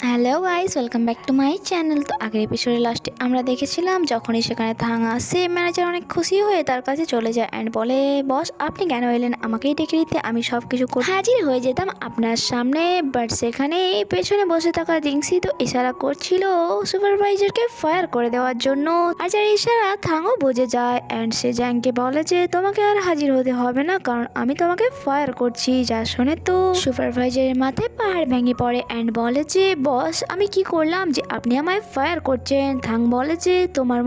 Hello guys, welcome back to my channel. তো আগের এপিসোডে লাস্টে আমরা দেখেছিলাম যখনই সেখানে থাং আসে, ম্যানেজার অনেক খুশি হয়ে তার কাছে চলে যায় অ্যান্ড বলে, বস আপনি কেন এলেন, আমাকেই ডেকে দিতে, আমি সব কিছু হাজির হয়ে যেতাম আপনার সামনে। বাট সেখানে পেছনে বসে থাকা জিংসি তো ইশারা করছিল সুপারভাইজারকে ফায়ার করে দেওয়ার জন্য। আর যার ইশারা থাংও বুঝে যায় অ্যান্ড সে জ্যাংকে বলে যে তোমাকে আর হাজির হতে হবে না, কারণ আমি তোমাকে ফায়ার করছি। যা শুনে তো সুপারভাইজারের মাথায় পাহাড় ভেঙে পড়ে অ্যান্ড বলে যে বস আমি কি করলাম যে আপনি আমায় ফায়ার করছেন। থাং বলে যে তোমার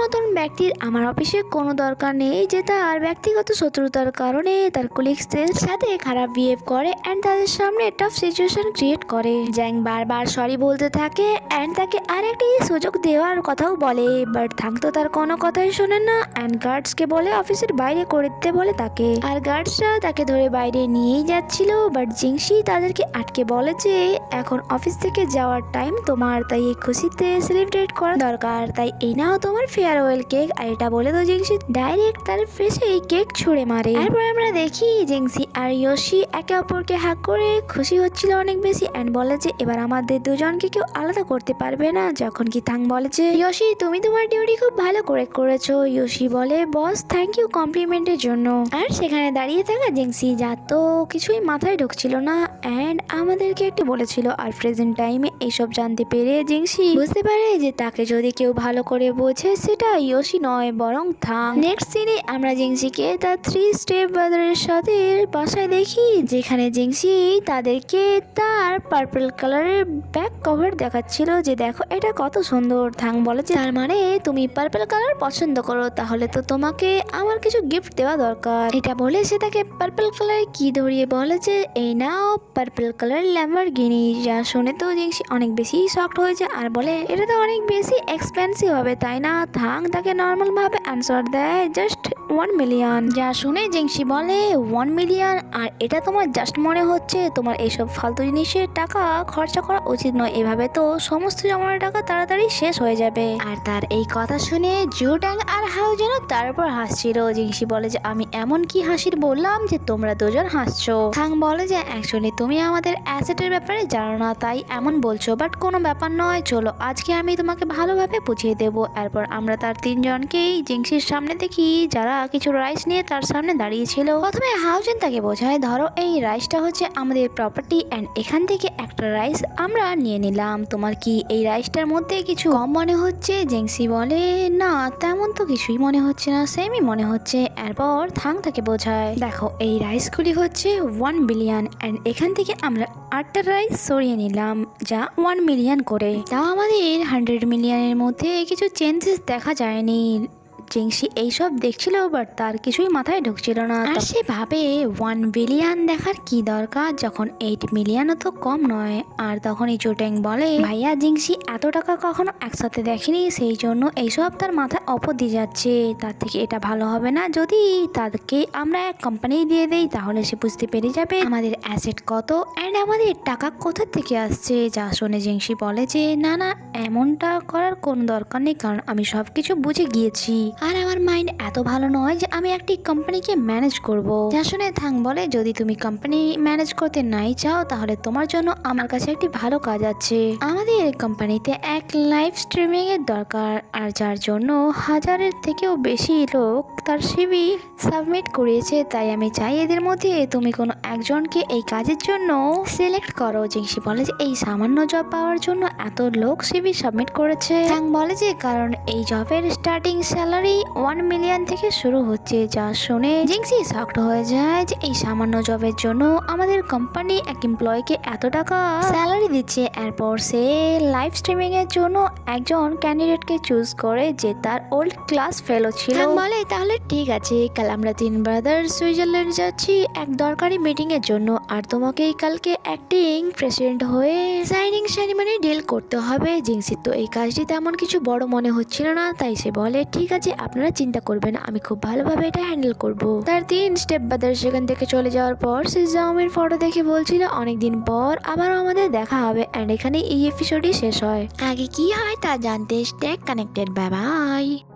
মতন ব্যক্তির আমার অফিসে কোনো দরকার নেই যে তার ব্যক্তিগত শত্রুতার কারণে তার কলিগসদের সাথে খারাপ বিহেভ করে অ্যান্ড তাদের সামনে টাফ সিচুয়েশন ক্রিয়েট করে। জ্যাং বারবার সরি বলতে থাকে অ্যান্ড তাকে আরেকটি সুযোগ দেওয়ার কথাও বলে, বাট থাং তো তার কোনো কথাই শোনে না অ্যান্ড গার্ডসকে বলে অফিসের বাইরে করে দিতে বলে তাকে। আর গার্ডসরা তাকে ধরে বাইরে নিয়েই যাচ্ছিল, বাট জিংসি তাদেরকে আটকে বলে যে এখন অফিস থেকে যাওয়ার টাইম তোমার, তাই এই খুশিতে সেলিব্রেট করা দরকার, তাই এই নাও তোমার ফেয়ারওয়েল কেক। আর এটা বলে তো জিংসি ডাইরেক্ট তার ফেসে এই কেক ছুঁড়ে মারে। এরপর আমরা দেখি জিংসি আর ইয়োশি একে অপরকে হাগ করে খুশি হচ্ছিল অনেক বেশি অ্যান্ড বলে যে এবার আমাদের দুজনকে কেউ আলাদা করতে পারবে না। যখন কি থাং বলে যে ইয়োশি তুমি তোমার ডিউটি খুব ভালো করে করেছো। ইয়োশি বলে বস থ্যাংক ইউ কমপ্লিমেন্টের জন্য। আর সেখানে দাঁড়িয়ে থাকা জিংসি যা তো কিছুই মাথায় ঢুকছিল না অ্যান্ড আমাদেরকে একটু বলেছিল। আর প্রেজেন্ট টাইমে এইসব জানতে পেরে জিংসি বুঝতে পারে যে তাকে যদি কেউ ভালো করে বোঝে সেটা ইয়োশি নয় বরং থাং। নেক্সট সিনে আমরা জিংসিকে তার 3 স্টেপ ব্রাদারের সাথে বাসায় দেখি, যেখানে জিংসি তাদেরকে তার পার্পল কালারের ব্যাক কভার দেখাচ্ছিল যে দেখো এটা কত সুন্দর। থাং বলে যে তার মানে তুমি পার্পল কালার পছন্দ করো, তাহলে তো তোমাকে আমার কিছু গিফট দেওয়া দরকার। এটা বলে সে তাকে পার্পল কালার কি ধরিয়ে বলে যে এই নাও পার্পল কালার ল্যাম্বরগিনি। যা শুনে তো জিংসি অনেক বেশি শকড হয়েছে আর বলে এটা তো অনেক বেশি এক্সপেন্সিভ হবে তাই না। থাং তাকে নর্মাল ভাবে আনসার দেয় জাস্ট 1 মিলিয়ন। যা শুনে জিংসি বলে 1 মিলিয়ন, আর এটা তোমার জাস্ট মনে হচ্ছে, তোমার এইসব ফালতু জিনিসে টাকা খরচা করা উচিত নয়, এভাবে তো সমস্ত জমানো টাকা তাড়াতাড়ি শেষ হয়ে যাবে। আর তার এই কথা শুনে জুট্যাং আর হাউ যেন তার উপর হাসছিল। জিংসি বলে যে আমি এমন কি হাসির বললাম যে তোমরা দুজন হাসছো। থাং বলে যে অ্যাকচুয়ালি তুমি আমাদের অ্যাসেটের ব্যাপারে জানো না তাই এমন বলছো, বাট কোনো ব্যাপার নয়, চলো আজকে আমি তোমাকে ভালোভাবে বুঝিয়ে দেবো। এরপর আমরা তার 3 জনকেই জিংসির সামনে দেখি যারা কিছু রাইস নিয়ে তার সামনে দাঁড়িয়েছিল। প্রথমে হাউজেন তাকে বোঝায় ধরো এই রাইসটা হচ্ছে আমাদের প্রপার্টি অ্যান্ড এখান থেকে একটা রাইস আমরা নিয়ে নিলাম, তোমার কি এই রাইসটার মধ্যে কিছু কম মনে হচ্ছে? জিংসি বলে না তেমন তো কিছুই মনে হচ্ছে না, সেমই মনে হচ্ছে। এরপর থাং তাকে বোঝায় দেখো এই রাইসগুলি হচ্ছে 1 বিলিয়ন অ্যান্ড এখান থেকে আমরা 8টা রাইস সরিয়ে নিলাম যা 1 মিলিয়ন করে, তাও আমাদের 100 মিলিয়নের মধ্যে কিছু চেঞ্জেস দেখা যায়নি। জিংসি এইসব দেখছিল বাট তার কিছুই মাথায় ঢুকছিল না। আর সে ভাবে 1 বিলিয়ন দেখার কি দরকার যখন 8 মিলিয়নও তো কম নয়। আর তখনই জুট্যাং বলে ভাইয়া জিংসি এত টাকা কখনো একসাথে দেখেনি, সেই জন্য এইসব তার মাথায় দিয়ে যাচ্ছে। তার থেকে এটা ভালো হবে না যদি তাদেরকে আমরা এক কোম্পানি দিয়ে দেই, তাহলে সে বুঝতে পেরে যাবে আমাদের অ্যাসেট কত অ্যান্ড আমাদের টাকা কোথা থেকে আসছে। যা শুনে জিংসি বলে যে না না এমনটা করার কোনো দরকার নেই, কারণ আমি সবকিছু বুঝে গিয়েছি আর আমার মাইন্ড এত ভালো নয় যে আমি একটি কোম্পানিকে ম্যানেজ করব। যা শুনে থাং বলে যদি তুমি কোম্পানি ম্যানেজ করতে নাই চাও তাহলে তোমার জন্য আমার কাছে একটি ভালো কাজ আছে। আমাদের কোম্পানিতে এক লাইভ স্ট্রিমিং এর দরকার, আর যার জন্য 1000-এর থেকেও বেশি লোক তার সিভি সাবমিট করিয়েছে, তাই আমি চাই এদের মধ্যে তুমি কোনো একজনকে এই কাজের জন্য সিলেক্ট করো। জিংসি বলে যে এই সামান্য জব পাওয়ার জন্য এত লোক সিভি সাবমিট করেছে। থাং বলে যে কারণ এই জবের স্টার্টিং স্যালারি 1 মিলিয়ন থেকে শুরু হচ্ছে। যা শুনে জিংসি শকড হয়ে যায় যে এই সামান্য জবের জন্য আমাদের কোম্পানি এক এমপ্লয়কে এত টাকা স্যালারি দিচ্ছে। এরপর সে লাইভ স্ট্রিমিং এর জন্য একজন ক্যান্ডিডেটকে চুজ করে যে তার ওল্ড ক্লাস ফেলো ছিল। বলে তাহলে ঠিক আছে, কাল আমরা 3 ব্রাদার সুইজারল্যান্ড যাচ্ছি এক দরকারি মিটিং এর জন্য, আর তোমাকে কালকে অ্যাক্টিং প্রেসিডেন্ট হয়ে সাইনিং সেরিমনি ডিল করতে হবে। জিংসি তো এই কাজটি তেমন কিছু বড় মনে হচ্ছিল না, তাই সে বলে ঠিক আছে আপনারা চিন্তা করবেন, আমি খুব ভালোভাবে এটা হ্যান্ডেল করব। তার 3 স্টেপ ব্রাদার সেখান থেকে চলে যাওয়ার পর সে জাওমির ফটো দেখে বলছিল অনেকদিন পর আবার আমাদের দেখা হবে অ্যান্ড এখানে এই এপিসোডই শেষ হয়। আগে কি হয় তা জানতে স্টে কানেক্টেড, বাই বাই।